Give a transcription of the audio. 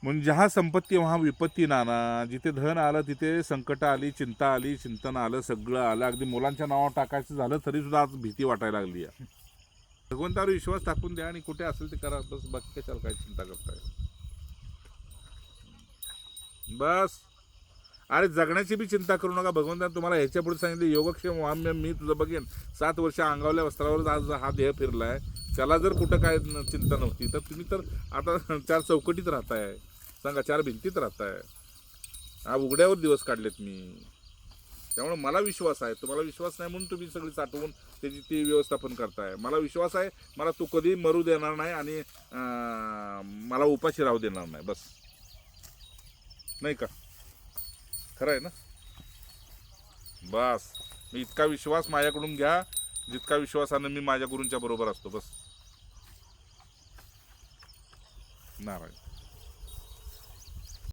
म्हणून जहा संपत्ती वहा विपत्ती नाना. जिथे धन आलं तिथे संकट आली, चिंता आली, चिंतन आलं, सगळं आलं. अगदी मुलांच्या नावावर टाकायचं झालं तरी सुद्धा आज भीती वाटायला लागली आहे. भगवंतावर विश्वास टाकून द्या आणि कुठे असेल ते करा, बस. बाकी कशाला काय चिंता करताय. बस. अरे जगण्याची बी चिंता करू नका. भगवंताने तुम्हाला ह्याच्या पुढे सांगितलं, योगक्षेम वाम्य मी तुझं बघेन. 7 वर्ष अंगावल्या वस्त्रावर आज हा देह फिरलाय. त्याला जर कुठं काय चिंता नव्हती तर तुम्ही तर आता 4 चौकटीत राहताय. सांगा, 4 भिंतीत राहताय. हा उघड्यावर दिवस काढलेत मी. त्यामुळे मला विश्वास आहे. तुम्हाला विश्वास नाही म्हणून तुम्ही सगळी साठवून त्याची ती व्यवस्थापन करताय. मला विश्वास आहे, मला तू कधी मरू देणार नाही आणि मला उपाशी राहू देणार नाही. बस. नाही का? खरं आहे ना? बस. मी इतका विश्वास माझ्याकडून घ्या जितका विश्वासानं मी माझ्या गुरूंच्या बरोबर असतो. बस. नारायण.